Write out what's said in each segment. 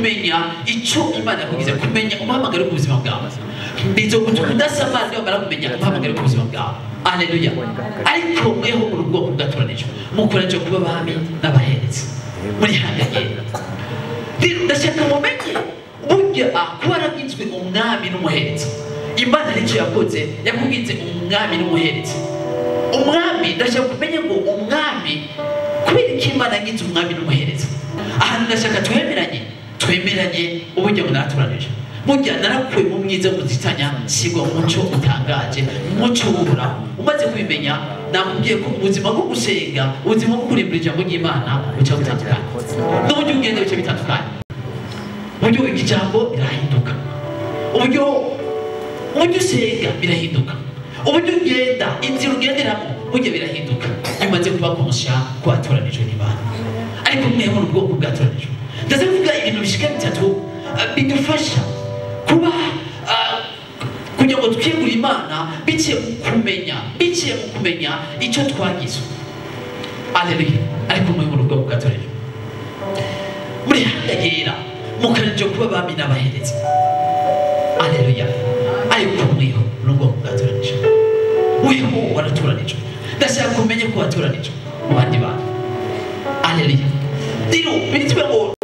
kumenya icyo Imana yakugize, kumenya umuhamagaro ku buzima bwawe. Bizogutuma udasamara niyo mara kumenya umuhamagaro ku buzima bwawe. Haleluya. Ariko mweho mu rugo bwatoranije mukoranije kuba abami n'abaherezi muri hangagenda. Ndashaka mumenye burya kuba yaragizwe umwami n'umuherezi. Imana nicyo yakoze, yakugize umwami n'umuherezi. Umwami ndashaka kumenya ngo umwami kubera ko Imana yagize umwami n'umuherezi. Ahantu ndashaka twemeranye uburyo bwatoranije. Burya narakuwe mu mwiza muzitanya sigwa umuco utangaje, umuco w'Uhoraho. Umaze kubimenya nakubwiye ko ubuzima bwo gusenga, ubuzima bwo kurimbura ijambo ry'Imana buca butandukanye. N'uburyo ugenda bica bitandukanye. Uburyo ijambo birahinduka. Uburyo usenga birahinduka. Uburyo ugenda, inzira ugenderamo burya birahinduka. Umaze kuba konsha ko watoranijwe n'Imana. Ariko mweho mu bwoko bwatoranijwe. Ndazavuga ibintu bishika bitatu bidufasha kuba kugira ngo twiyegure Imana biciye mu kumenya icyo twagizwe. Haleluya. Ariko mweho mu bwoko bwatoranijwe muri hangagera mukarije kuba abami n'abaherezi. Haleluya. Ariko mweho mu bwoko bwatoranijwe, weho waratoranijwe. Ndashaka kumenya ko watoranijwe mu bandi bantu. Haleluya. Rero bituma ngo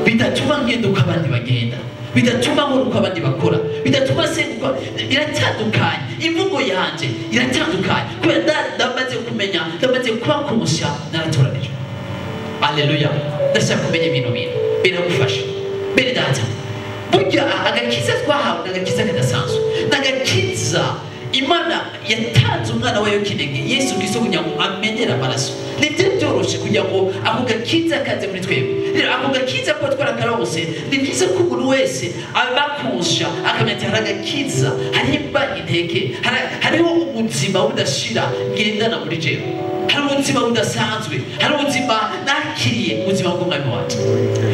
bidatuma ngenda uko abandi bagenda, bidatuma nkora uko abandi bakora, bidatuma senga biratandukanye. Imvugo yanje iratandukanye kubera ndamaze kumenya, ndamaze kuba kumusha naratoranijwe. Haleluya. Ndashaka kumenya ibintu biragufasha. Bene data, burya agakiza twahawe n'agakiza kadasanzwe, n'agakiza Imana yatanze umwana wayo kinege Yesu Kristo kugira ngo amenyere amaraso. Nibyo byoroshe kugira ngo ako gakiza kaze muri twebwe. Rero ako gakiza ko twarakarose ni byiza ko umuntu wese abakonsha akamenya agakiza harimba intege, hariho ubuzima budashira ngendana muri jewe, hari ubuzima budasanzwe, hari ubuzima nakiriye ubuzima bw'umwami wacu.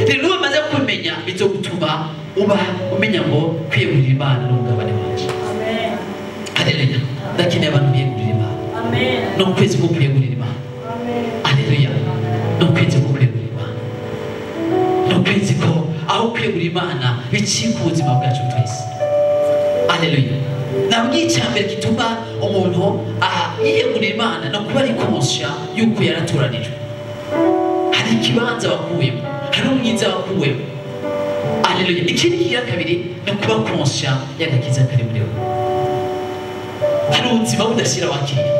Rero umaze kumenya bizogutuma uba umenya ngo kwiyegurira Imana n'umugabane wacu. Haleluya. Lakini abantu biyegurira Imana. Amen. No kwezi ko kwiyegurira Imana. Amen. Haleluya. No kwezi ko kwiyegurira Imana. No kwezi ko aho kwiyegurira Imana bicika ubuzima bwacu twese. Haleluya. Nabwiye icyambere gituma umuntu yiyegurira Imana no kuba ari konsha yuko yaratoranijwe. Hari ikibanza wakuyemo, hari umwiza wakuyemo. Haleluya. Ikindi kigira kabiri no kuba konsha y'agakiza kari muri wowe. Hari ubuzima budashira wakiriye,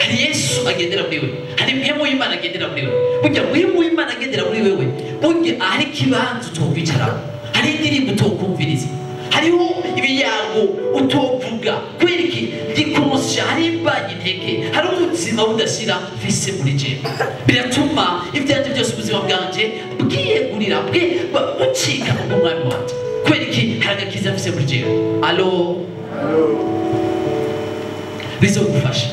hari Yesu agendera muri wewe, hari mpemu y'Imana agendera muri wewe. Burya mpemu y'Imana agendera muri wewe, burya hari ikibanza utokwicaramo, hari indirimbo utokumviriza, hariho ibiyago utovuga kubera iki gikonsha, hari imbanye intege, hari ubuzima budashira vise muri jewe. Biratuma ibyanje byose ubuzima bwanje bwiyegurira bucika mu mwami wacu kubera iki hari agakiza vise muri jewe. Alo bizogufasha.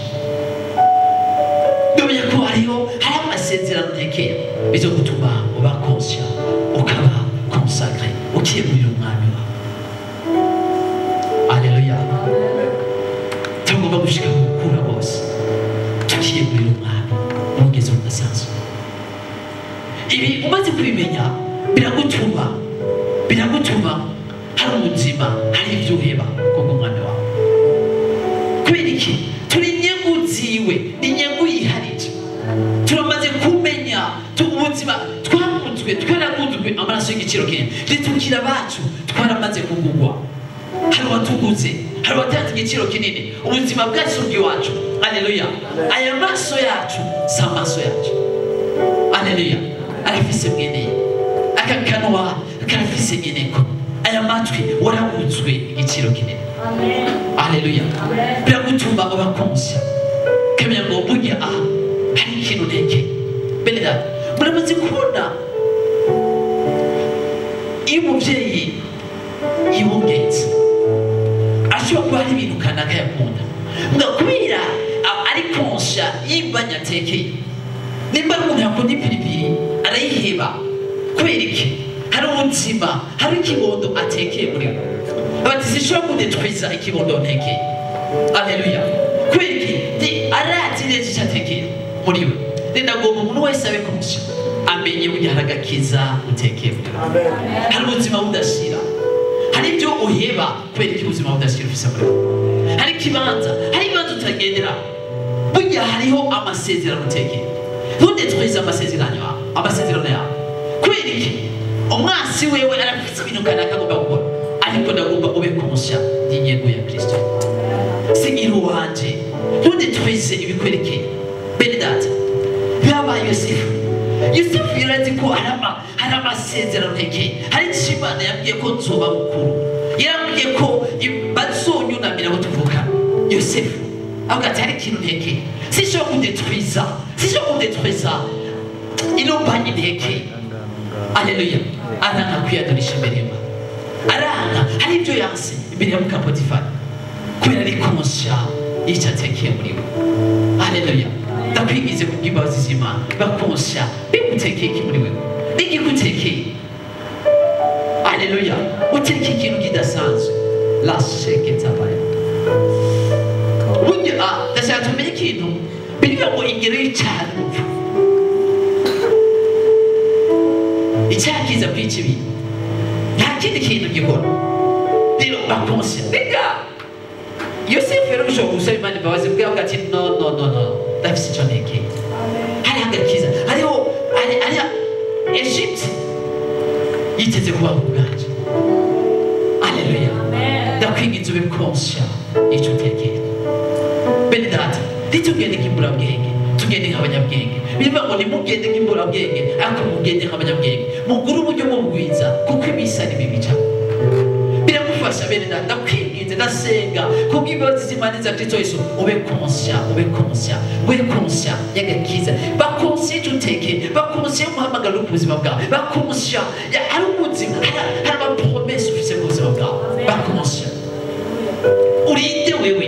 Ndumenya ko hari amasezerano ntekeye bizogutuma uba konsya, ukaba konsakre, ukiyegurira umwami wawe. Haleluya. Tugomba gushika gukura bose tukiyegurira umwami n'ubwiza budasanzwe. Ibi umaze kubimenya biragutuma hari ubuzima, hari ibyo uheba kubwo umwami wawe. Turi inyengu ziwe, inyengu yiharije. Turamaze kumenya ubuzima twaraguzwe amaraso y'igiciro kinini. Ritukira bacu twaramaze kugugwa. Hari watuguze, hari watanze igiciro kinini. Ubuzima bwacu bw'iwacu. Haleluya. Aya maso yacu si amaso yacu. Haleluya. Arafise mweneye. Aka kanwa karafise nyeneko. Aya matwi waraguzwe igiciro kinini. Amen. Haleluya. Biragutuma abakonsya kamenya ngo burya hari ikintu nteke. Bene muramaze kubona iyo umubyeyi yibungetse ashobora kuba hari ibintu kanaka yakunda nga kubera ari konsya yimbanya atekeye. Nimba ari umuntu yakunda ipiripiri arayiheba kubera iki hari ubuzima, hari ikibondo atekeye muri we. Abati zishobora kudetwiza ikibondo ntekeye. Haleluya. Kwiki arazi neza icyo atekeye muri we. Ndagomba umuntu wese abe konsya amenye burya hari agakiza utekeye. Hari ubuzima budashira, hari ibyo uheba kubera ko ubuzima budashira ufise muri wowe. Hari ikibanza utagendera, burya hariho amasezerano utekeye. Ntudetwize amasezerano yawe kubera iki? Umwasi wewe arafise ibintu kanaka agomba gukora, ariko ndagomba ube konsya y'inyengo ya Kristo. Sigira uwanje, ntudetwize ibikwerekeye. Bene data, byabaye Yosefu yarazi ko hari amasezerano yake, hari Imana yabwiye ko nzoba mukuru, yarambwiye ko bazonyunamira abo tuvuka. Yosefu avuga ati hari ikintu nteke, sinshobora kudetwiza ino banyi nteke. Aleluya. Aranga kwiyadurisha imbere y'Imana, aranga hari ibyo yanse imbere ya Potifari kubera ari konsya y'icyo atekeye muri we. Aleluya. Ndakwigize kubw'imbabazi z'Imana bakonsya bigutekeye iki muri wewe, n'igikutekeye. Aleluya. Utekeye ikintu kidasanzwe, lasheke tabaya. Burya ndashaka tumenye ikintu biriya ngo ingero y'icyaha n'urupfu. Icyaha kiza kwica ibintu, nta kindi kintu gikora. Rero bakonsya biga Yosefu rero bishobora gusaba Imana imbabazi bwavuga ati no ndafise icyo ntekeye. Hari agakiza, hariho Egypte yiteze kubaho ubwanje. Aleluya. Ndakwinginze ube konsya y'icyo utekeye. Bene data, ntitugende nk'imburabwenge, tugende nk'abanyabwenge. Bivuga ngo nimugende nk'imburabwenge, ariko mugende nk'abanyabwenge, mugure uburyo mubwiza, kuko iminsi ari mibi cyane. Biragufasha bene data, ndakwinginze ndasenga kubw'imbabazi z'Imana za Kristo Yesu, ube konsya y'agakiza, bakonsya y'icyo utekeye, bakonsya y'umuhamagaro w'ubuzima bwawe, bakonsya hari ubuzima, hari amapromesi ufise mu buzima bwawe, bakonsya. Urinde wewe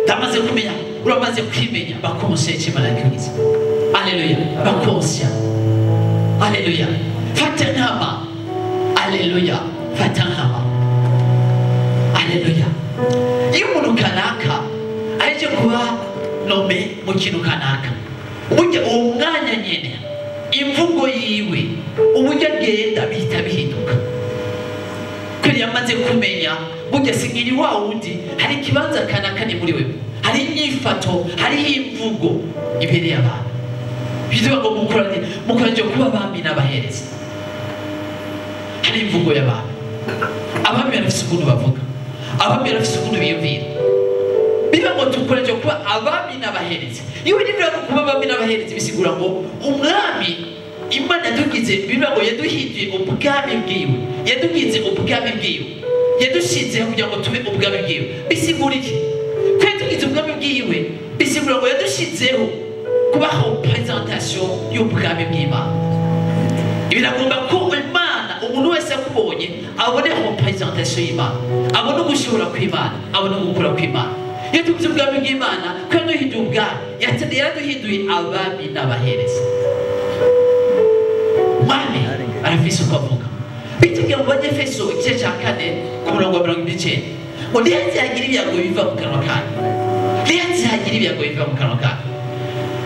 ndamaze kumenya, uramaze kwimenya, bakonsya y'icyo Imana yakwiza. Aleluya. Bakonsya. Aleluya. Fata nkama. Aleluya. Fata nkama. Aleluya. Iyo umuntu kanaka aje kuba nome mu kintu kanaka, burya uwo mwanya nyene imvugo yiwe uburyo agenda bihita bihinduka. Kweli yamaze kumenya burya singiri wa wundi, hari ikibanza kanaka ni muri wewe, hari inyifato, hari imvugo ibereye abantu. Bivuga ngo mukoranye kuba abami n'abahereza. Hari imvugo y'abantu, abami barafise ukuntu bavuga, abami barafise ukuntu biyumvira. Bivuga ngo tukoranye kuba abami n'abahereza. Iyo bivuga ngo kuba abami n'abahereza bisigura ngo umwami Imana yadugize, bivuga ngo yaduhinduye ubwami bwiwe, yadugize ubwami bwiwe, yadushizeho kugira ngo tube ubwami bwiwe. Bisigura iki? Ko yadugize ubwami bwiwe bisigura ngo yadushizeho kubaho presentation y'ubwami bw'Imana. Biragomba ko Imana umuntu wese akubonye aboneho presentation y'Imana, abone ugushobora kw'Imana, abone ugukura kw'Imana. Iyo tuvuze ubwami bw'Imana, ko yaduhinduye ubwami, yaraduhinduye abami n'abahereza. Mwami arafise uko avuga. Bitubwira mu Banyefeso igice cya 4 ku murongo wa 29 ngo ntihagira ibyago biva mu kanwa kanyu, ntihagira ibyago biva mu kanwa kanyu.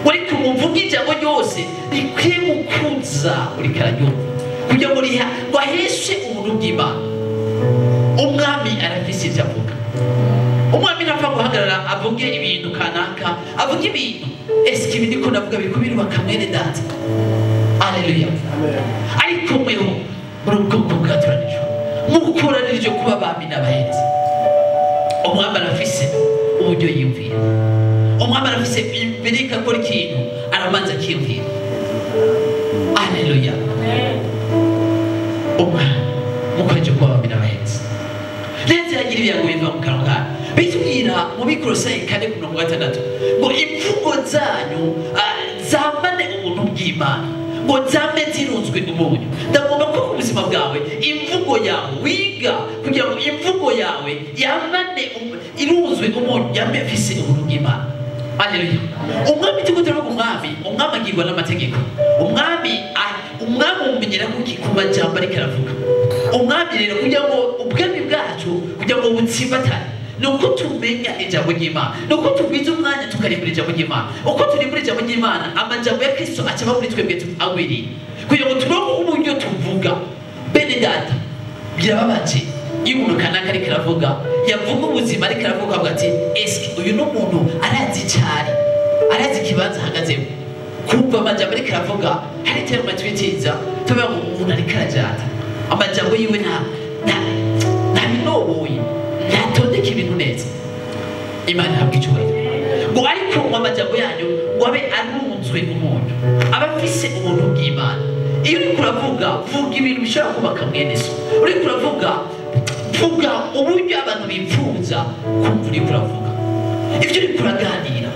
Ariko umuvuga ijambo ryose rikwiye gukuza buri karanyumva kugira ngo aheshe ubuntu bw'Imana. Umwami arafise ibyo avuga. Umwami ntapfa guhagarara avuge ibintu kanaka, avuge ibintu ese ibi ndiko ndavuga biri kubirubaka mwene data. Aleluya. Ariko mweho muri ubwoko bwatoranijwe, mukoranirije kuba abami n'abahereza. Umwami arafise uburyo yiyumvira, umwami arafise mbere y'akora ikintu arabanza akiyumvira. Aleluya. Umwami mukoranirije kuba abami n'abahereza. Leta yagira ibyago biva mu kanwa kanyu. Bitubwira mu Bikolosayi 4:6 ngo imvugo zanyu zamane ubuntu bw'Imana, ngo zame zirunzwe umunyu. Ndagomba ko ku buzima bwawe imvugo yawe wiga kugira ngo imvugo yawe yamane irunzwe umunyu, yame fise ubuntu bw'Imana. Aleluya. Umwami tukutera ko umwami agirwa n'amategeko. Umwami umumenyera kuki ku majambo ariko aravuga. Umwami rero kugira ngo ubwami bwacu kugira ngo butsimbatane nuko tumenya ijambo ry'Imana, nuko tugwiza umwanya tukarimbura ijambo ry'Imana. Uko turimbura ijambo ry'Imana, amajambo ya Kristo acaba muri twebwe agwiriye, kugira ngo turonke uburyo tuvuga. Bene data, birababaje iyo umuntu kanaka ariko aravuga, yavuga ubuzima ariko aravuga avuga ati eske uyu n'umuntu arazi cyari, arazi ikibanza ahagazemo. Kumva amajambo ariko aravuga hari terima twitiza tuvuga ngo umuntu ariko arajata, amajambo yiwe nta binoboye, yatondeka ibintu neza. Imana ihabwa icyubahiro. Ngo ariko mu majambo yanyu ngo abe arunzwe umuntu, aba afise ubuntu bw'Imana. Iyo uriko uravuga, vuga ibintu bishobora kubaka mwene so. Uriko uravuga, vuga uburyo abantu bifuza kumva uriko uravuga. Ibyo uriko uraganira,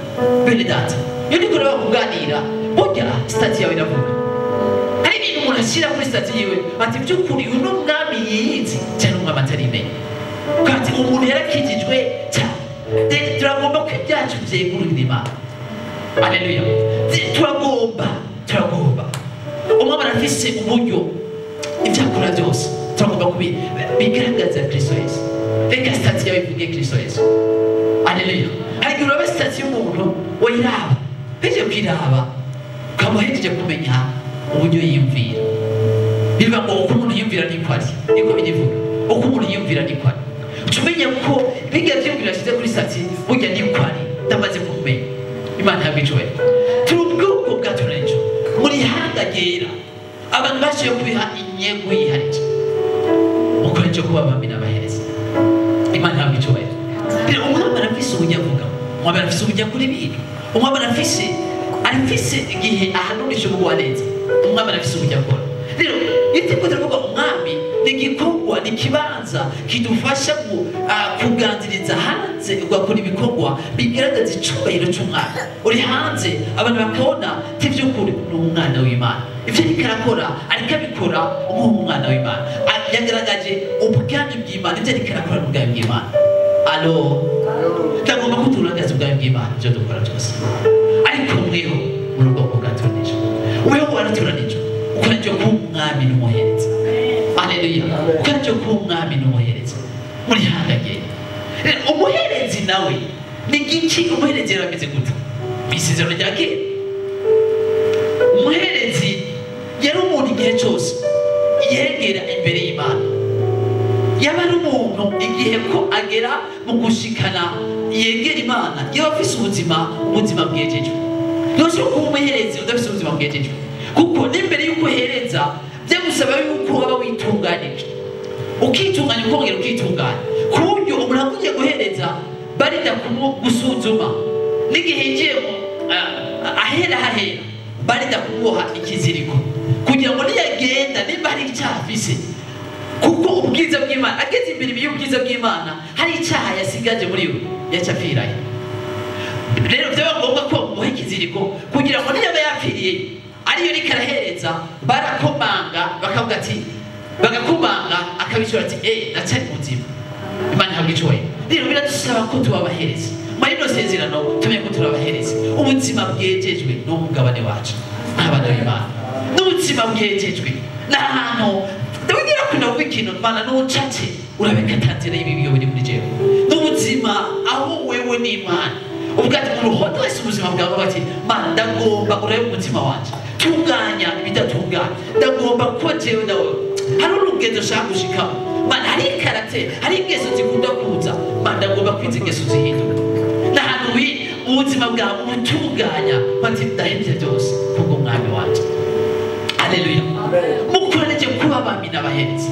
bene data, iyo uriko uraganira, burya stati yawe iravuga. Hari ibintu umuntu ashyira kuri stati yiwe, ati by'ukuri uyu n'umwami yiyizi cyane umwami atarimenye. Kandi umuntu yarakijijwe cyane. Turagomba ko ibyacu byegurira Imana. Haleluya. Turagomba. Umwami arafise uburyo ibyo akora byose turagomba bigaragaza Kristo Yesu. Reka stati yawe ivuge Kristo Yesu. Haleluya. Ariko urabe stati y'umuntu wayiraba, heje kwiraba ukamuhejeje kumenya uburyo yiyumvira. Bivuga ngo uko umuntu yiyumvira niko ari, niko bivuga. Uko umuntu yiyumvira niko ari. Tumenya ko biga byumvira shize kuri stati burya niko ari, ndamaze kumenya. Imana yabicoye. Turubwuko bwaturenje muri hanga gera abantu bashiye kubiha inyego yiharije mukoreje kuba bamina bahereza. Imana yabicoye. Rero umwami arafise ubunyavuga, umwami arafise ubunyavuga kuri bintu, umwami arafise igihe ahanurisha ubugwa neza, umwami arafise ubunyavuga. Rero itiko turavuga umwami n'igikorwa n'ikibanza kidufasha kuganziriza hanze ugakora ibikorwa bigaragaza icubahiro cy'umwana. Uri hanze abantu bakabona by'ukuri n'umwana w'Imana, ibyo ariko arakora ariko abikora nk'umwana w'Imana, yagaragaje ubwami bw'Imana, ibyo ariko arakora n'ubwami bw'Imana. Alo, ndagomba ko tugaragaza ubwami bw'Imana ibyo dukora byose. Ariko mweho mu rwego bwaturanije, weho waraturanije ukoreje kuba umwami n'umuhereza. Haleluya. Ukoreje kuba umwami n'umuhereza muri hangagera. Umuherezi nawe ni giki? Umuherezi yarameze gute? Misizero rya kera umuherezi yari umuntu igihe cyose yegera imbere y'Imana, yaba ari umuntu igihe ko agera mu gushikana yegera Imana, yaba afise ubuzima bwejejwe. Ntushobora kuba umuherezi udafise ubuzima bwejejwe, kuko n'imbere y'uko uhereza byagusaba yuko waba witunganije, ukitunganya ukongera ukitunganya, ku buryo umuntu agiye guhereza barinda gusuzuma n'igihe ngiye ahera barinda kumuha ikiziriko kugira ngo niyagenda nimba hari icyaha afise, kuko ubwiza bw'Imana ageze imbere y'ubwiza bw'Imana hari icyaha yasigaje muri we yacapfiraye. Rero byaba ngombwa ko muha ikiziriko kugira ngo niyaba yapfiriye ariyo riko arahereza, barakomanga bakavuga ati, bagakomanga akabishora ati nacari muzima. Imana ihabwa icyubahiro. Rero biradusaba ko tuba abaherezi muri ino sezerano, tumenye ko turi abaherezi. Ubuzima bwejejwe n'umugabane wacu nk'abana b'Imana, n'ubuzima bwejejwe n'ahantu ndabigira ko navuga ikintu Imana n'ucace urabeka tanzira y'ibibi biri muri jewe, n'ubuzima aho wewe n'Imana ubwati uruhoto wese ubuzima bwawe bati Mana ndagomba urabe umutima wanje, tunganya ibidatunganya, ndagomba ko jewe nawe hari urugendo ushaka gushikamo. Mana hari karakter, hari ingeso zikunda kuza, Mana ndagomba kwiza ingeso zihinduka. N'ahantu ubuzima bwawe ubutunganya bati ndahebye byose kubwo mwami wanje. Haleluya. Mukoreje kuba abami n'abaherezi.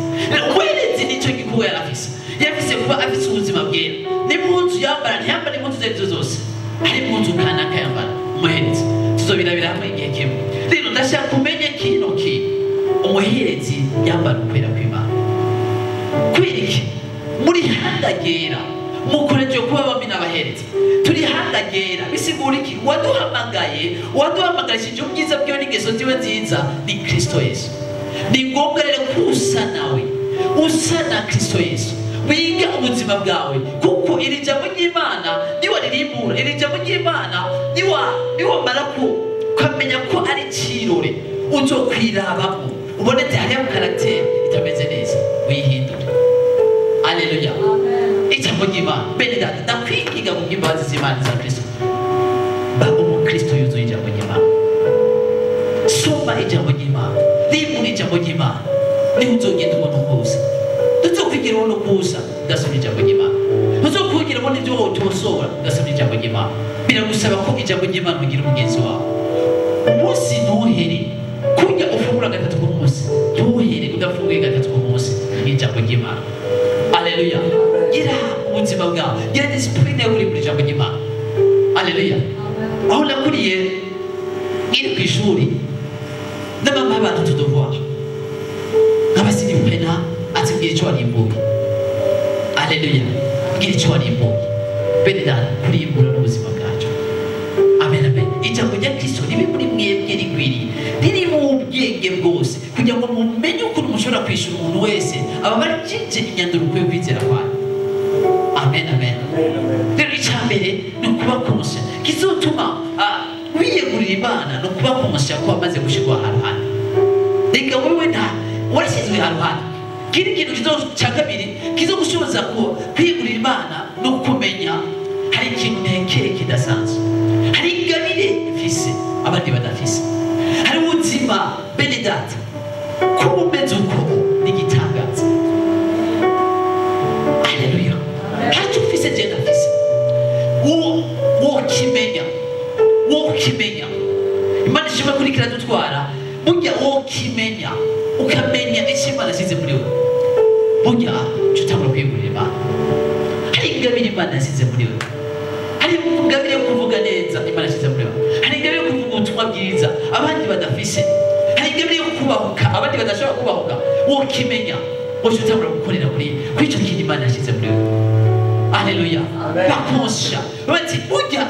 Umuherezi nicyo gikorwa yarafise, yafise kuba afise ubuzima bwera. N'impunzu yambara ntiyambara impunzu zose zose, hari impunzu kanaka yambara umuherezi. Tuzobirabira hamwe igihe kimwe. Rero ndashaka kumenya kino umuherezi yambara ukwera kw'Imana. Kwiriki muri handagera mukoreje kuba abami n'abaherezi, turi handagera bisigura iki? Waduhamagarishije ubwiza bwiwe n'ingeso ziwe nziza ni Kristo Yesu. Ni ngombwa rero kusa nawe, usa na Kristo Yesu, wiga ubuzima bwawe, kuko iri jambo ry'Imana niwaririmbura, iri jambo ry'Imana niwamara kumenya ko ari kirore uzokwirabamo ubonete hariho karakter itameze neza, wihindure. Haleluya. ijambo ry'Imana bene data ndakwikiga mu by'imbabazi z'Imana za Kristo ba umukristo yuzuye ijambo ry'Imana soma ijambo ry'Imana rimwe ijambo ry'Imana niho uzogenda ubona ukuza ntuzokwigira ubona ukuza udasoma ijambo ry'Imana ntuzokwigira ubona ibyo wotosora udasoma ijambo ry'Imana biragusaba ko ijambo ry'Imana ugira umugenzi wawe umunsi ntuhere kurya ufungura gatatu ku munsi ntuhere udafunguye gatatu ku munsi ijambo ry'Imana Haleluya gira ubuzima bwawe gira discipline yawe muri ijambo ry'Imana Haleluya aho nakuriye iri ku ishuri n'abamama abantu tudovoir nk'abasiri pena atubwira icyo warimbuye Haleluya bwira icyo warimbuye bene data kurimbura n'ubuzima bwacu amen amen ijambo rya Kristo ribe muri mwebwe rigwiriye riri mu bwenge bwose kugira ngo mumenye ukuntu mushobora kwishura umuntu wese aba bakije inyanduruko yo kwizera kwawe amen amen rero icyambere ni ukuba konsya kizotuma wiyegurira Imana no kuba konsya ko amaze gushirwa ahantu hano reka wewe nta warashyizwe ahantu hano kiri kintu cya kabiri kizogushoboza ko kwiyegurira Imana no kumenya hari ikintu ntekere kidasanzwe hari ingabire ifise abandi badafise hari ubuzima bene data kuba umeze uko n'igitangaza Haleluya ntacyo ufise je ndafise wokimenya Imana ishobora kurikira dutwara burya wokimenya ukamenya icyo Imana yasize muri we burya tutangura kwiyegurira Imana hari ingabire Imana yasize muri we hari ingabire yo kuvuga neza Imana yasize muri we hari ingabire yo kuvuga ubutumwa bwiza abandi badafise hari ingabire yo kubahuka abandi badashobora kubahuka wokimenya wose utangura gukorera kuri icyo kintu Imana yasize muri we Haleluya bakonsha bati burya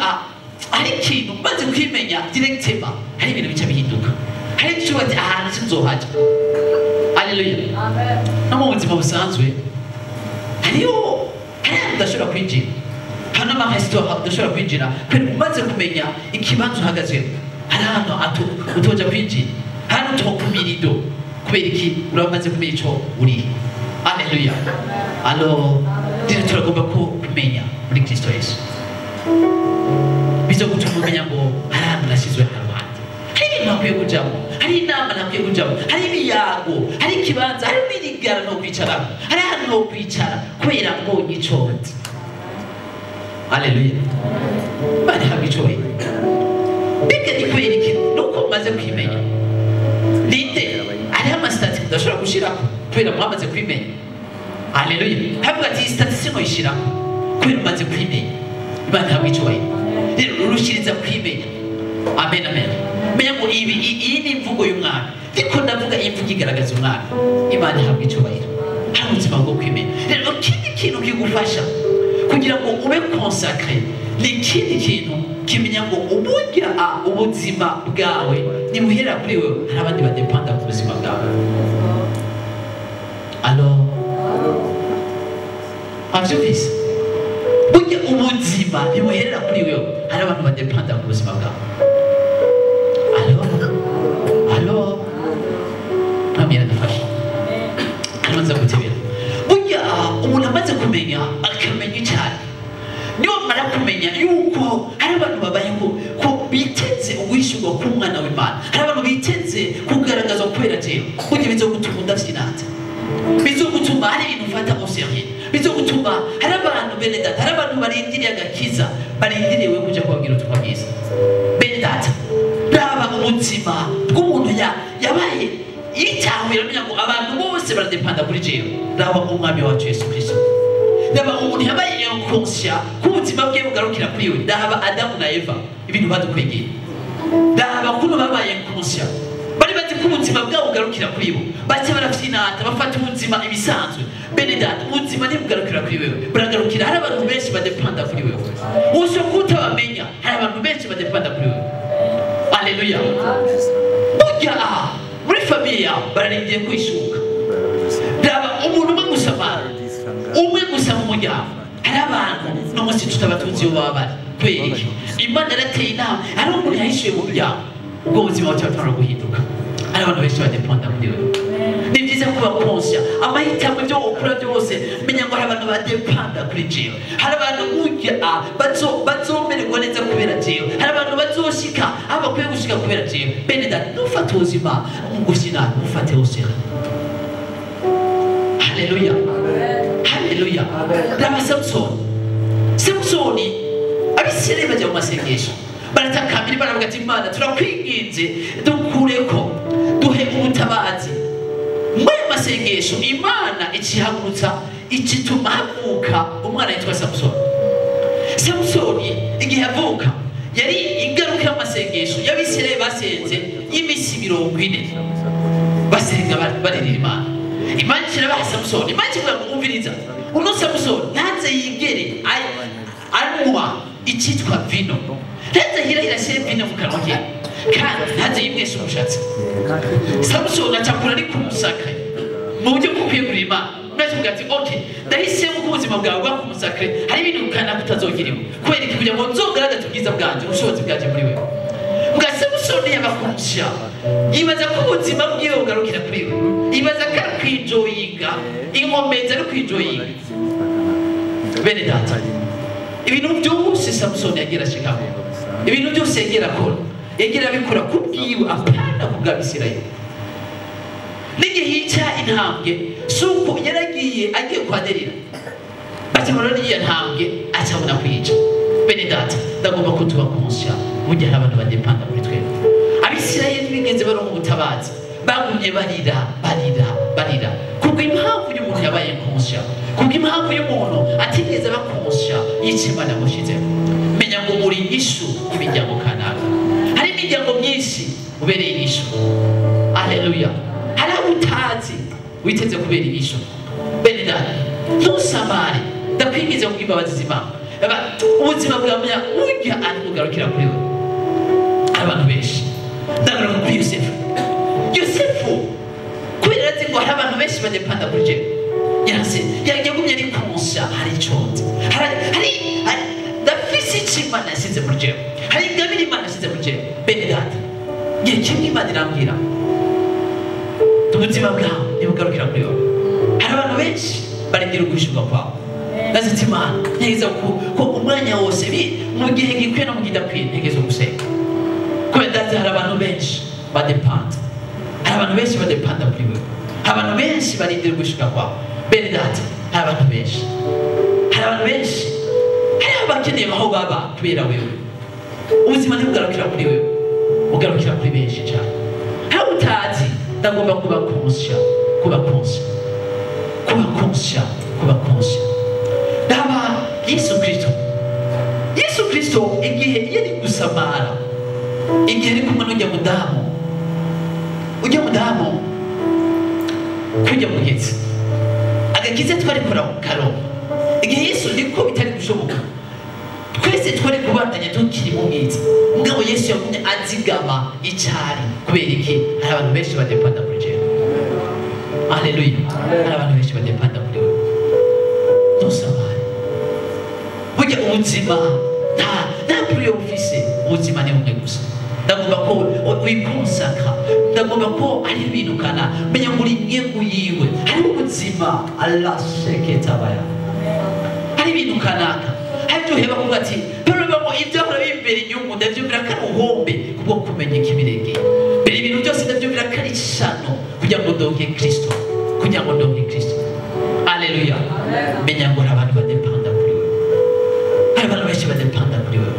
hari ikintu maze kwimenya directement hari ibintu bica bihinduka hari icyo bati ahantu sinzohaja Haleluya no mu buzima busanzwe hariho udashobora kwinjira hano amaresitora udashobora kwinjira kubera umaze kumenya ikibanza uhagazeho hari ahantu utoja kwinjira hano utokumirido kubera iki uramaze kumenya icyo uri Haleluya alo rero turagomba ko kumenya muri Kristo Yesu bizo gutuma umenya ngo hari ahantu nashyizwe harwanda hari ibintu nakwiye kujamo hari inama nakwiye kujamo hari ibiyago hari ikibanza hari n'irigara no kwicara hari ahantu no kwicara kubera mbonye icyo Haleluya bari habicoye bige ni kubera iki nuko maze kwimenya linde ari amasitati udashobora gushirako kubera mwamaze kwimenya Haleluya havuga ati statistics yishirako kubera umaze kwimenya Imana habicoye rushiriza kwimenya amen amen menya ngo iyi ni imvugo y'umwana ariko ndavuga imvugo igaragaza umwana Imana habicoye hari ubuzima bwo kwimenya rero kindi kintu kigufasha kugira ngo ube consacré ni kindi kintu kimenya ngo uburya ubuzima bwawe nibuhera kuri wewe hari abandi badepanda ku buzima bwawe avyumvise burya ubuzima nibuherera kuri wewe hari abantu badepanda ku buzima bwawe ntamira ndafasha amaze gutebera burya umuntu amaze kumenya akamenya icyaha niyo mara kumenya yuko hari abantu babayeho ko biteze uguhishurwa k'umwana w'Imana hari abantu biteze kugaragaza kubera jewe burya bizogutuma udafyinata bizogutuma hari ibintu ufata au sérieux bizogutuma hari abantu bene data hari abantu barindiriye agakiza barindiriye we kuja kubabwira ubutumwa bwiza bene data raba ubuzima bw'umuntu yabaye yitahuye amenya ngo abantu bose baradepanda kuri jewe raba umwami wacu Yesu Kristo raba umuntu yabaye inconscient k'ubuzima bwe bugarukira kuri we raba Adamu na Eva ibintu badukwegeye raba kuno babaye inconscient bari bazi ko ubuzima bwabo bugarukira kuri bo bace barafyinata bafata ubuzima ibisanzwe bene data ubuzima ntibugarukira kuri wewe buragarukira hari abantu benshi badepanda kuri wewe ushobora kutabamenya hari abantu benshi badepanda kuri wewe Haleluya burya muri famiye yawe bararindiye kwishuka raba umuntu umwe gusa mu muryango hari abantu n'umunsi tutabatunzi iyo baba bari kubera iki Imana yarateye inama hari umuntu yahishuye mu muryango ubwo buzima butatangura guhinduka hari abantu benshi badepanda kuri wewe ni byiza kuba conscient amahitamo ibyo ukora byose menya ngo hari abantu badepanda kuri jewe, hari abantu burya bazomererwa neza kubera jewe, hari abantu bazoshika aho bakwiye gushika kubera jewe. Bene data, ntufate ubuzima gusina, ufate usina. Haleluya, haleluya. Raba Samusoni abisirayeli bajya mu masengesho baratakambira, baravuga ati Imana turakwinginze dukureko, duhe ubutabazi. Muri masengesho Imana ikihagurutsa ikituma havuka umwana yitwa Samusoni. Samusoni igihe avuka yari ingaruka y'amasengesho y'abisirayeli basenze y'imisi 40 basenga baririra Imana. Imana kirabaha Samusoni, Imana kivuga ngo umviriza, uno Samusoni ntaze yigere anywa icyitwa vino, ntaze hirahira ashyire vino mu kanwa ke, kandi ntaze yimwesha umushatsi. Samusoni acakura ari kumusaka mu buryo bwo kwiyegurira Imana. Maze uvuga ati okay, ndahisemo ko ubuzima bwawe bwa kumusakre hari ibintu kana kutazogiriwe kubera iki, kugira ngo nzogaragaze ubwiza bwanje, ubushobozi bwanje muri wewe. Nga Samusoni yabakumusha, yibaza ko ubuzima bwiwe bugarukira kuri we, yibaza ko ari kwijoyinga, inkomezi ari kwijoyinga. Bene data, ibintu byose Samusoni yagira ashikaho, ibintu byose yagira akora, yagira abikora kubwiwe apana kubw'Abisirayeli. N'igihe cya intambwe suko yaragiye agiye kwaderera, bakimara n'iyo ntambwe acabona kwica. Bene data, ndagomba ko tuba conscious burya abantu badepanda kuri twebwe. Abisirayeli bigenze bari mu butabazi, bagumye barira kubwo impamvu y'umuntu yabaye conscious, kubwo impamvu y'umuntu atigeze aba conscious y'Imana yamushizeho. Menya ngo muri ishu imiryango kanaka, hari imiryango myinshi ubereye ishu. Haleluya. Hari utazi witeze kubera ishu. Bene data, ntusamare, ndakwingize ngo imbabazi z'Imana. Ubuzima bwawe burya ari kugarukira kuri we. Abantu benshi ndagaruka kuri Yosefu kubera azi ngo hari abantu benshi badepanda kuri jewe. Yagumye ari konsha, hari iconze, hari ndafise icyo Imana yasize muri jewe, hari ingabire Imana yasize muri jewe. Bene data, igihe kimwe Imana irambwira ubuzima bwawe ntibugarukira kuri wowe. Hari abantu benshi barindira uguhishurwa kwawe. Naziti Imana ntegeza ko umwanya wose mu gihe gikwiye no mu kidakwiye ntegeza gusenga. Kubera data, hari abantu benshi badepanda, hari abantu benshi badepanda kuri wewe, hari abantu benshi barindira uguhishurwa kwawe. Bene data, hari abantu benshi, hari abantu benshi, hari abakeneye aho baba kubera wewe. Ubuzima ntibugarukira kuri wewe, bugarukira kuri benshi cyane. Hari utazi, ndagomba kuba conscious. Daba Yesu Kristo igihe yari gusamara, igihe ari kumwe n'ujya mudamu kujya mugetsi agakiza twari kora mu karo. Igihe Yesu niko bitari gushoboka, twese twari kubandanya tukiri mu mwiza. Mugabo Yesu yagumye azigama icyari. Kubera iki? Hari abantu benshi badepanda kuri jewe. Haleluya. Hari abantu benshi badepanda kuri wewe. Ntusamare. Burya ubuzima nta kuri yo ufise, ubuzima ni bumwe gusa. Ndagomba ko wikonsaka, ndagomba ko ari ibintu kana menya muri nyego yiwe. Hari ubuzima Allah sheketabaya, hari ibintu kanaka, hari ibyo uheba kuvuga ati ngo ibyo ahora bimbere inyungu ndabyumvira ko ari ubuhombe kubwo kumenya ikibirenge. Mbere ibintu byose ndabyumvira ko ari ishano kugira ngo ndonke Kristo, kugira ngo ndonke Kristo. Haleluya. Menya ngo abantu badepanda kuri wewe, hari abantu benshi badepanda kuri wewe.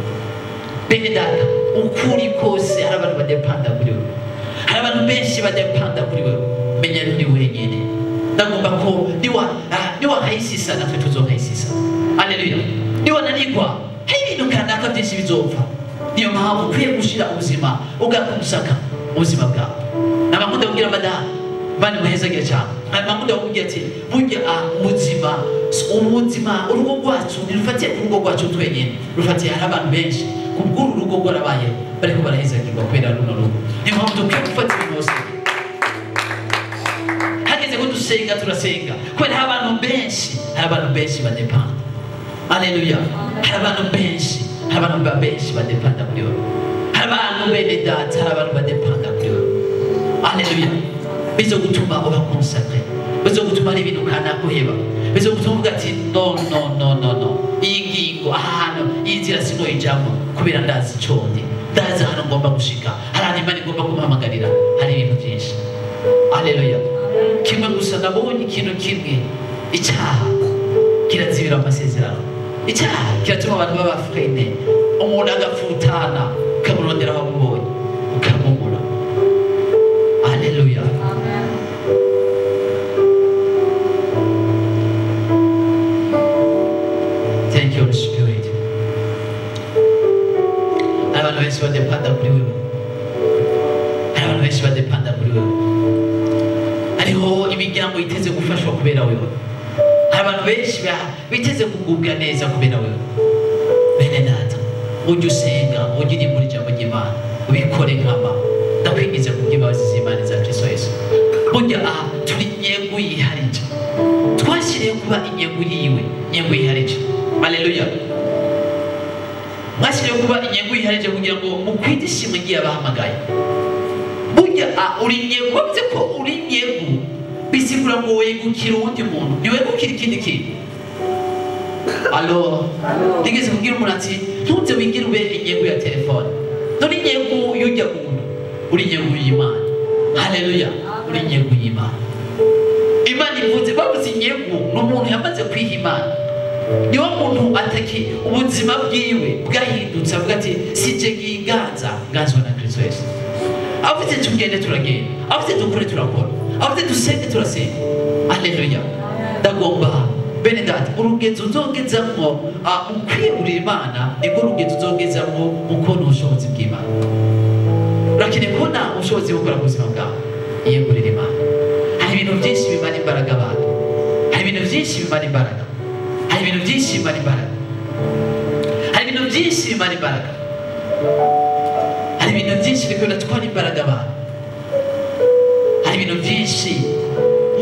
Bene data, ukuri kose hari abantu badepanda kuri wewe, hari abantu benshi badepanda kuri wewe. Menya ni wenyine. Ndagomba ko niwa hayisisa natwe tuzohayisisa. Haleluya. Niwa nanigwa ibintu kanaka byinshi bizopfa. Niyo mpamvu ukwiye gushira ubuzima ugakusaka ubuzima bwawe. Nabakunda kugira madamu bani muhezagira cyane, nabakunda kugira ati burya ubuzima urugo rwacu nirufatiye ku rugo rwacu twenyine, rufatiye hari abantu benshi kubw'uru rugo rwarabaye bariko barahezagirwa kubera runo rugo. Niyo mpamvu dukwiye gufata ibintu bose, hageze ko dusenga turasenga kubera hari abantu benshi badepanda. Haleluya. Hari abantu benshi badepanda kuri wowe, hari abantu bene data, hari abantu badepanda kuri wowe. Haleluya. Bizo gutuma uba consacré, bizogutuma ari ibintu kanaka uheba, bizogutuma uvuga ati no iyi ngingo ahantu iyi nzira sinoyijamo kubera ndazi icondi, ndazi ahantu ngomba gushika, hari ahantu Imana igomba kumpamagarira, hari ibintu byinshi. Haleluya. Kimwe gusa nabonye ikintu kimwe, icyaha kirazibira amasezerano, icyaha kiratuma abantu baba frene, umuntu agafutana ukamurondera aho amubonye ukamumura. Haleluya. Thank you, Holy Spirit. Hari abantu benshi badepanda kuri wewe, hari abantu benshi badepanda kuri wewe, hariho imiryango iteze gufashwa kubera wewe, hari abantu benshi biteze kugubwa neza kubera wewe. Bene data, ujye usenga, ujye uri muri ijambo ry'Imana, ubikore nkama, ndakwingize kubw'imbabazi z'Imana za Kristo Yesu. Burya turi inyengo yiharije, twashyiriye kuba inyengo yiwe, inyengo yiharije. Haleluya. Mwashyiriye kuba inyengo yiharije kugira ngo mukwite ishimwe ngiye abahamagaye. Burya uri inyengo, bavuze ko uri inyengo bisigura ngo wegukira uwundi muntu, ntiwegukira ikindi kintu. Alo, nigeze kubwira umuntu ati ntuze wigire ube inyengo ya telefone, none inyengo y'ujya muntu, uri inyengo y'Imana. Haleluya. Uri inyengo y'Imana. Imana ivuze, bavuze inyengo n'umuntu yamaze kwiha Imana, niwo muntu ataki ubuzima bwiwe bwahindutse, avuga ati sije ngiganza, nganzwa na Kristo Yesu. Avuze tugende turagenda, avuze dukore turakora, avuze dusenge turasenga. Haleluya. Ndagomba bene data, urugenzo uzogezamwo ukwiyegurira Imana nibwo urugenzo uzogezamwo ukona ubushobozi bw'Imana. Urakeneye kubona ubushobozi bukora ku buzima bwawe, iyegurira Imana. Hari ibintu byinshi bimara imbaraga abantu, hari ibintu byinshi bimara imbaraga, hari ibintu byinshi bimara imbaraga, hari ibintu byinshi bimara imbaraga, hari ibintu byinshi bikora twara imbaraga abantu, hari ibintu byinshi.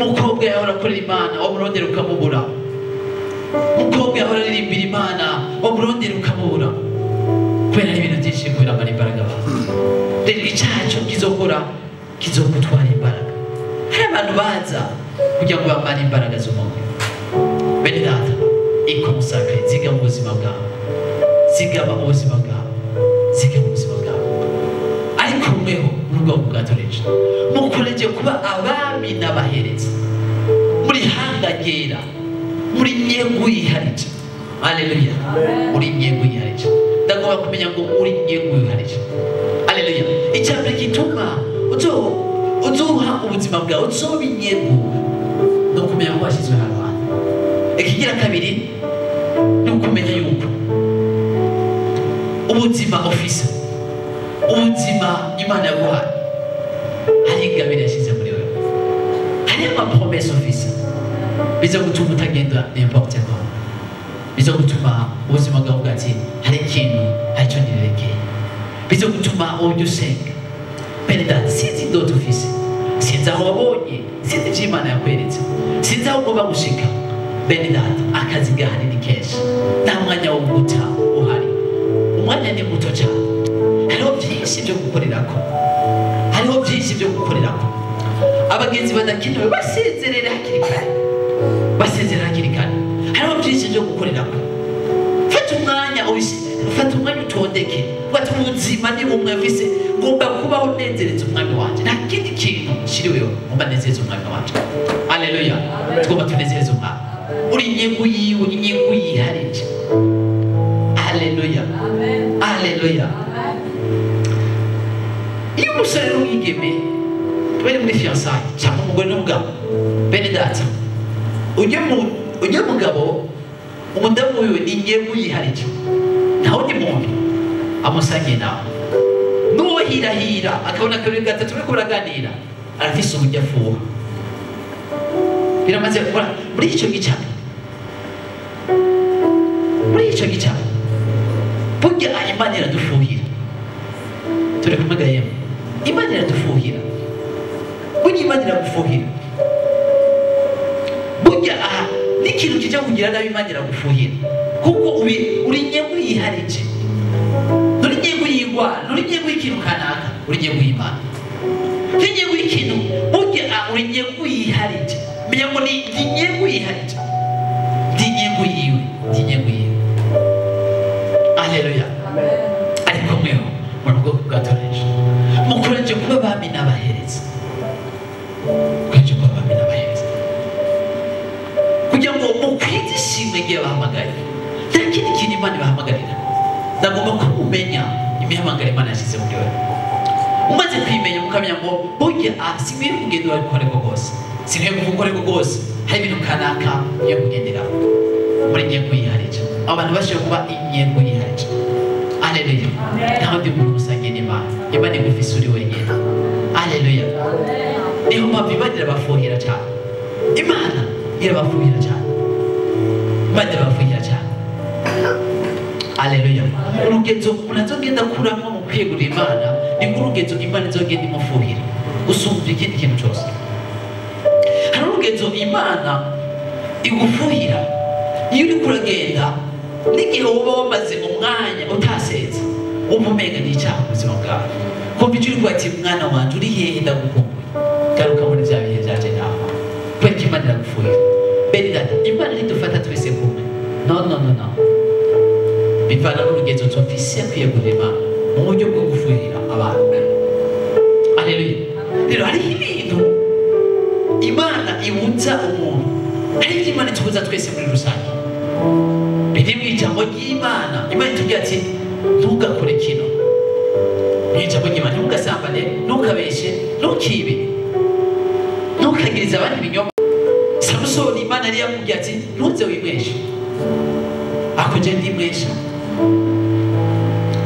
Umukobwa yahora akorera Imana, wamurondera ukamubura. Umukobwa yahora aririmbira Imana, wamurondera ukamubura, kubera hari ibintu byinshi bikora amara imbaraga abantu. Rero icyaha cyo kizokora kizogutwara imbaraga. Hari abantu baza kugira ngo bamare imbaraga z'umuntu. Bene data, ikomusakre, zigama ubuzima bwawe, zigama ubuzima bwawe, zigama ubuzima bwawe. Ariko mweho n'ubwoko bwatoreje mukoreje kuba abami n'abahereza, muri hangagera, muri nyengo yiharije. Haleluya. Muri nyengo yiharije. Ndagomba kumenya ngo muri nyengo yiharije. Haleluya. Icyambere gituma uzoha ubuzima bwawe uzoba inyengo no kumenya ko washyizwe hano hantu. Ikigira kabiri ni ukumenya yuko ubuzima ofisa, ubuzima Imana yaguhaye, hari ingabire yashyize muri wewe, hari amapromesse ofisa biza gutuma utagenda n'importe quoi, biza gutuma ubuzima bwawe bwati hari ikintu hacyo nirekeye, biza gutuma ujya usenga. Bene data, sinzi indoto ufise, sinzi aho wabonye, sinzi ibyo Imana yakweretse, sinzi aho ugomba gushika. Bene data, akazi gahari ni kenshi, nta mwanya wo guta uhari, umwanya ni muto cyane. Hariho byinshi byo gukorerako, hariho byinshi byo gukorerako. Abagenzi badakenewe basezerere hakiri kare, basezerere hakiri kare. Hariho byinshi byo gukorerako. Fata umwanya utondeke, fata ubuzima ni bumwe mfise, ngomba kubaho nezereza umwami wanje, nta kindi kintu shiriweho, ngomba nezereza umwami wanje. Haleluya. Tugomba tunezereza umwami. Uri inyengo yiwe, inyengo yiharije. Haleluya. Haleluya. Iyo umusore n'umwigeme bari muri fiançailles cyangwa umugore n'umugabo, bene data, ujye mugabo, umudamu wiwe ni inyengo yiharije, nta wundi muntu amusangiye nawe. N'uwo hirahira akabona kabiri gatatu uriko uraganira, arafise uburyo afuha. Biramaze gukora muri icyo gicapo, muri icyo gicapo. Burya Imana iradufuhira, turi kumwe gahemu. Imana iradufuhira, burya Imana iragufuhira. Burya n'ikintu kijya kugira nabi Imana iragufuhira, kuko uri inyengo yiharije, uri inyengo y'ingwara, uri inyengo y'ikintu kanaka, uri inyengo y'Imana, uri inyengo y'ikintu. Burya uri inyengo yiharije, menya ngo ni inyengo yiharije, ndi inyengo yiwe, ndi inyengo yiwe. Haleluya. Ariko mweho mu rugo bwatoreje mukoreje kuba bami n'abahereza, kureje kuba bami n'abahereza kugira ngo mukwite ishimwe ry'abahamagaye. Nta kindi kintu Imana ibahamagarira, ndagomba kumenya imihamagaro Imana yashyize muri wewe. Umaze kwimenya mukamenya ngo burya sinkwiye kugenda ariko ariko rwose, sinkwiye kuvuga ariko rwose, hari ibintu kanaka yo kugenderaho muri inyengo yiharije. Abantu bashobora kuba inyengo yiharije. Haleluya. Ntaho ndi muntu usangiye n'Imana, Imana igufise uri wenyine. Haleluya. Niho mpamvu Imana irabafuhira cyane, Imana irabafuhira cyane, Imana irabafuhira cyane. Haleluya. Urugenzo umuntu azogenda kuramo mu kwegurira Imana ni urugenzo Imana izogenda imufuhira usumva ikindi kintu cyose. Hari urugenzo Imana igufuhira iyo uri kuragenda, n'igihe uba wamaze umwanya utaseze wumva umenga n'icyaha mu buzima bwawe, kumva icyo uri kuvuga ati mwana wanjye uri hehe ndagukumbuye, garuka muri bya bihe byaje nawe, kubera ko Imana iragufuhira. Bene data, Imana ntidufata twese kumwe, no, bivana n'urugenzo tufise kwiyegurira Imana mu buryo bwo gufuhira abantu. Haleluya. Rero hariho ibintu Imana ibuza umuntu, hari ibyo Imana itubuza twese muri rusange. Biri mu ijambo ry'Imana, Imana itubwira ati ntugakore kino. Mu ijambo ry'Imana ntugasambane, ntukabeshe, ntukibe, ntukagirize abandi ibinyoma. Samusoni Imana yari yamubwiye ati ntuze wimweshe, akuje ndimwesha,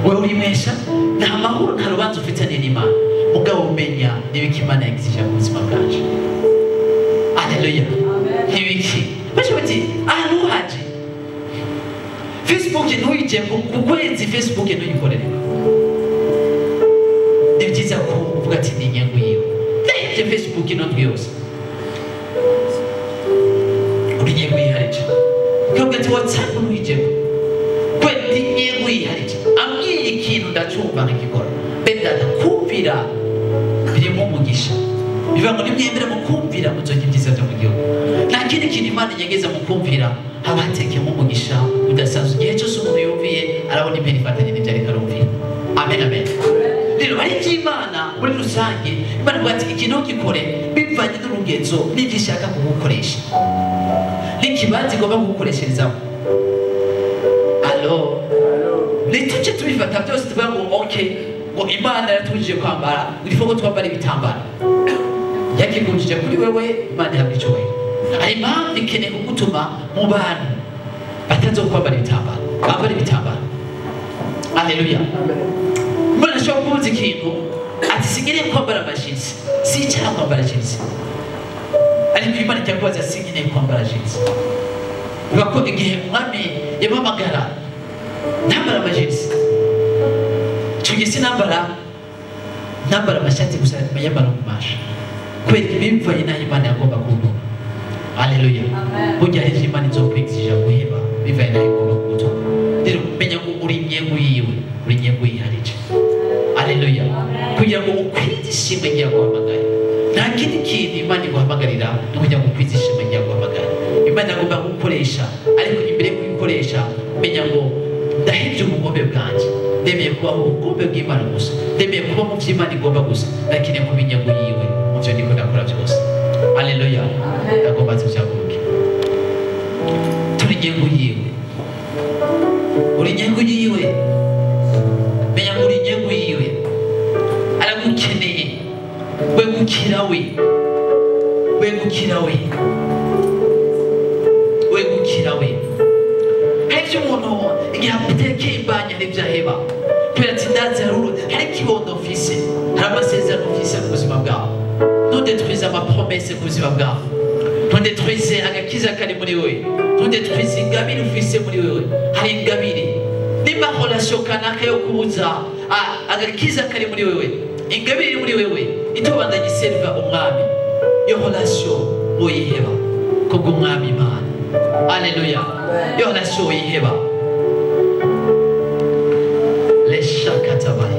wewe urimwesha, nta mahoro nta rubanza ufitanye n'Imana, mugabo umenya n'ibiki Imana yagizije mu buzima bwacu. Haleluya. N'ibiki bashobora bati ahantu haje Facebook ntuyije kukwezi, Facebook ntuyikorere. Ni byiza ko uvuga ati ni inyengo yiwe, ndahebye Facebook ino yose uri inyengo yiharije, ukavuga ati WhatsApp ntuyijemo kwe ndi inyengo yiharije, ambwiye ikintu ndacumva nk'igikora. Bendata kumvira birimo umugisha, bivuga ngo nimwemere mu kumvira muzogira ibyiza byo mu gihugu. Nta kindi kintu Imana inyegeza mu kumvira, haba hatekeyemo umugisha udasanzwe. Igihe cyose umuntu yumviye arabona imbere ifatanye n'ibyo ariko arumvira. Amen, amen. Rero hari iby'Imana muri rusange, Imana ivuga ati ikintu gikore bivanye n'urugenzo n'ibyo ishaka kugukoresha, n'ikibanza igomba kugukoresherezamo. Alo, ntitujye tubifata byose tuvuga ngo okay, ngo Imana yaratubujije kwambara, urifuza ko twambara ibitambaro, yakigujije kuri wewe, Imana ihabwa icyubahiro. Hari impamvu ikeneye kugutuma mu bantu batazokwambara ibitambaro, bambara ibitambaro. Haleluya. Imana ashobora kubuza ikintu ati sinkeneye kwambara amajinsi, si icyaha kwambara jinsi, ariko Imana ijya kubaza sinkeneye kwambara jinsi. Bivuga ko igihe umwami yamuhamagara ntambara amajinsi, icyo gihe sinambara amashati gusa, yambara kumasha, kubera ibivanye n'aho Imana yagomba kuduha. Haleluya. Burya hari ibyo Imana izokwigishije guheba bivanye n'aho igomba kuduha. Rero menya ngo uri inyengo yiwe, uri inyengo yiharije. Haleluya. Kugira ngo ukwize ishimwe ryaguhamagaye, nta kindi kintu Imana iguhamagarira ni kugira ngo ukwize ishimwe ryaguhamagaye. Imana agomba gukoresha, ariko imbere yo kuyikoresha menya ngo ndahebye ubugombe bwanjye, ndemeye kuba mu bugombe bw'Imana gusa, ndemeye kuba mu byo Imana igomba gusa, ndakeneye kuba inyengo yiwe mu byo ndiko ndakora byose. Haleluya. Ndagomba tubyaguruke, turi inyengo yiwe, uri inyengo yiwe. Menya ngo uri inyengo yiwe, aragukeneye, wegukira we, wegukira we, wegukira we. Hari ibyo umuntu igihe amutekeye imbanya ntibyaheba, kubera ati ndazi hari ikibondo ufise, hari amasezerano ufise mu buzima bwawe. Ntudetwize amapromese ku buzima bwawe, ntudetwize agakiza kari muri wewe, ntudetwize ingabire ufise muri wewe. Hari ingabire, nimba relation kanaka yo kubuza agakiza kari muri wewe, ingabire iri muri wewe itubandanye serva umwami, iyo relation uyiheba kubw'umwami Imana. Haleluya. Iyo relation uyiheba. Leshakatabai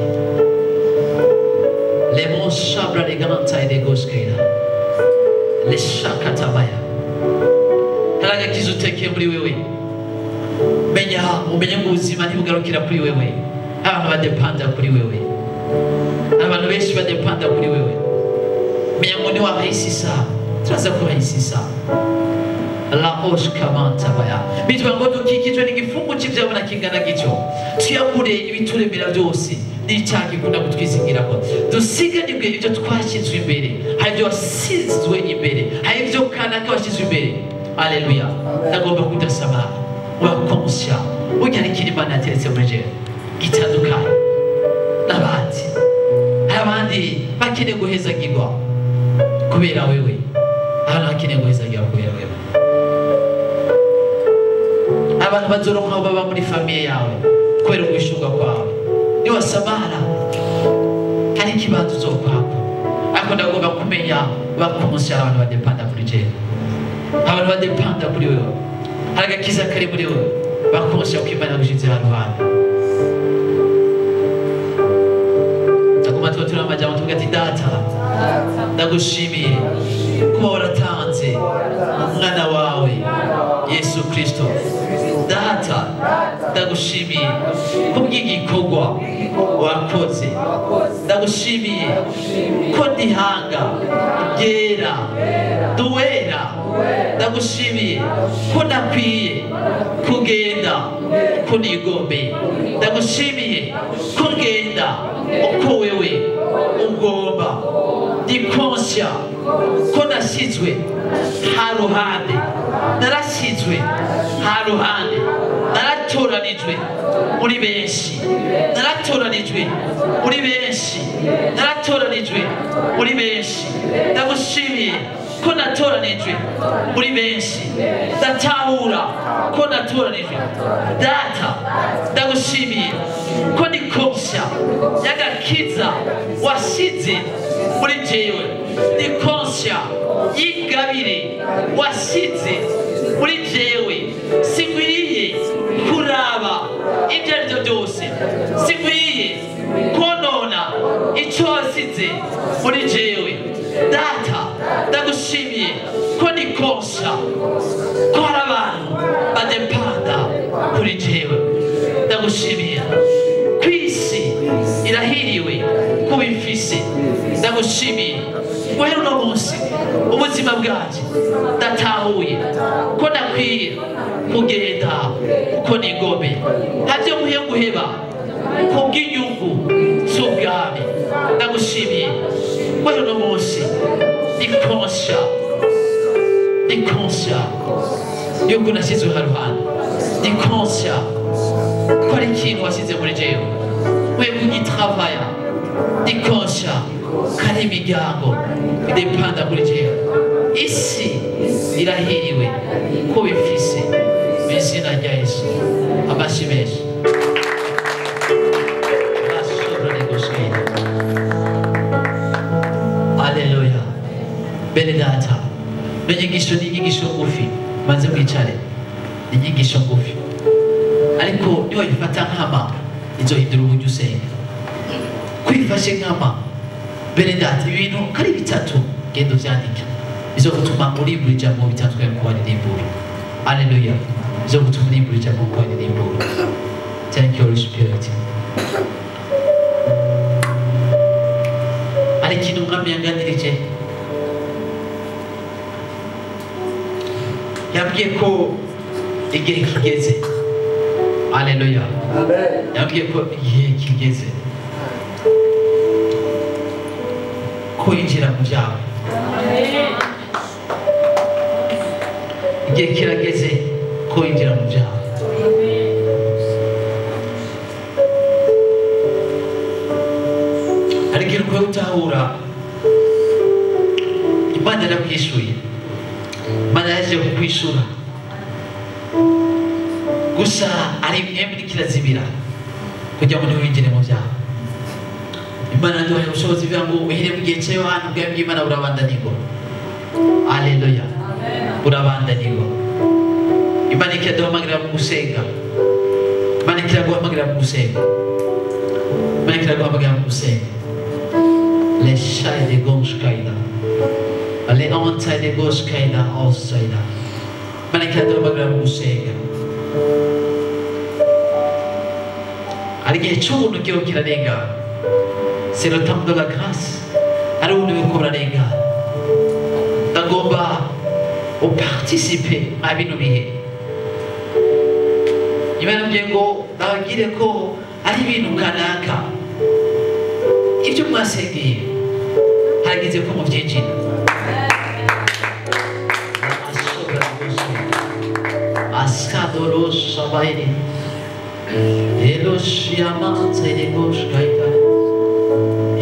Lemon Shabra de Gananta de Goskela Leshakatabaya ugize utekeye muri wewe menya umenye ngo ubuzima ntibugarukira kuri wewe abantu badepanda kuri wewe abantu benshi badepanda kuri wewe menya ngo niwahayisisa turaza kuhayisisa la osh kamanta baya bitwa ngo dukikijwe n'igifungo cy'ibyabona kingana gicyo tuyabure ibituremera byose n'icyaha gikunda kutwizingira ko dusiganirwe ibyo twashyizwe imbere hari ibyo wasizwe imbere hari ibyo kanaka washyizwe imbere aleluya nagomba kudasamara wakonsya ujyana ikintu Imana yateretse muri jewe gitandukanye n'abandi hari abandi bakeneye guhezagirwa kubera wewe abantu bakeneye guhezagirwa kubera wewe abantu bazoronka aho baba muri famiye yawe kubera ugushurwa kwawe niwasamara hari ikibanza uzokwako ariko ndagomba kumenya bakonsya abantu badepanda kuri jewe abantu badepanda kuri wewe hari agakiza kari muri wewe bakonsya uko Imana yagushize haruhande ndagomba tubatura amajambo tuvuga ati data ndagushimiye kuba waratanze umwana wawe Yesu Kristo data ndagushimiye kubw'igikorwa wakoze ndagushimiye ko ndihanga ryera duwera ndagushimiye ko nakwiye kugenda uko nigombeye ndagushimiye ko ngenda uko wewe ugomba ndikonsya ko nashyizwe haruhande narashyizwe haruhande naratoranijwe muri benshi naratoranijwe muri benshi naratoranijwe muri benshi ndagushimiye ko natoranijwe muri benshi ndatahura ko natoranijwe data ndagushimiye ko nikonsya y'agakiza wasize muri jewe nikonsya y'ingabire wasize muri jewe sinkwiriye kuraba ibyo ari byo byose sinkwiriye konona icyo wasize muri jewe data ndagushimiye ko nikonsya ko hari abantu badepanda kuri jewe ndagushimiye ku isi irahiriwe kubifise ndagushimiye guhera uno munsi ubuzima bwanjye ndatahuye ko nakwiye kugenda uko nigomeye ntabyo nkwiye guheba kubw'inyungu z'ubwami ndagushimiye guhera uno munsi nikonsya yuko nashyizwe haruhande nikonsya ko ari ikintu washyize muri jewe nkwiye kugitravaya nikonsya kari imiryango idepanda kuri jewe isi irahiriwe ko bifise mu izina rya Yesu amashyi menshi aleluya bene data n'inyigisho n'inyigisho ngufi maze mwicare n'inyigisho ngufi ariko niba yifata nkama izohindura uburyo usenga kwifashe nkama bene data ibintu kari bitatu genda uvyandike bizogutuma urimbura ijambo bitandukanye kuba ririmbura aleluya bizogutuma urimbura ijambo kuba ririmbura thank you Holy Spirit hari ikintu umwami yanganirije yabwiye ko igihe kigeze aleluya yabwiye ko igihe kigeze ko yinjira mu byawe igihe kirageze ko yinjira mu byawe hari ikintu ukwiye gutahura Imana yarakwishuye Imana yaje kukwishura gusa ari mwembi kirazibira kugira ngo ntiwinjire mu byawe Imana yaduhaye ubushobozi bwa ngo uhere mu gihe cya Yohana ubwami bw'Imana burabandanirwa aleluya burabandanirwa Imana ikaduhamagarira mu gusenga Imana ikaduhamagarira mu gusenga Imana ikaduhamagarira mu gusenga les chais de gauche kaida les antailles de gauche kaida outside manekera duhamagara mu gusenga hari igihe cy'ubuntu kiho kirarengana c'est le temps de la grâce hari ubuntu buriko burarengana ndagomba uparticipe mwa bino bihe Imana mbwiye ngo nababwire ko ari ibintu kanaka ibyo mwasengeye hageze ko mubyinjira askadoros sabaini elos yamanze negos kaita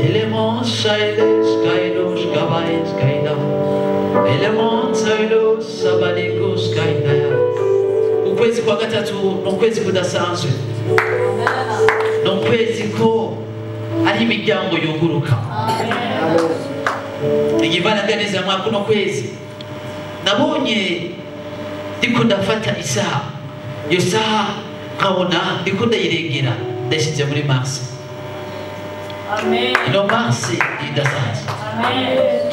elemons sailes kaidos kavais kaita elemons sailos sabaligos kaita ukwezi kwa gatatu n'ukwezi kudasanzwe n'ukwezi ko ari imiryango yuguruka igivanaganiza mwaka uno kwezi nabonye ndiko ndafata isaha iyo saha nkabona ndiko ndayirengera ndashyize muri Mars ino Mars idasanzwe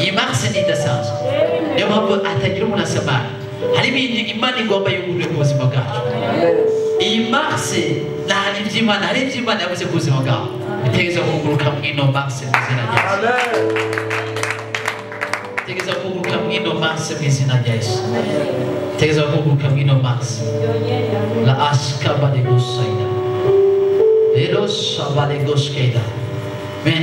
iyi Mars idasanzwe niyo mpamvu atagira umuntu asamara hari ibintu Imana igomba yugurure ku buzima bwacu iyi Mars hari iby'Imana yavuze ku buzima bwawe bitegeza kuguruka mwino Mars mu izina rya Yesu bitegeza kuguruka mwino Mars mu izina rya Yesu bitegeza kuguruka mwino Mars la askaba de gosaida eros sabalegos keda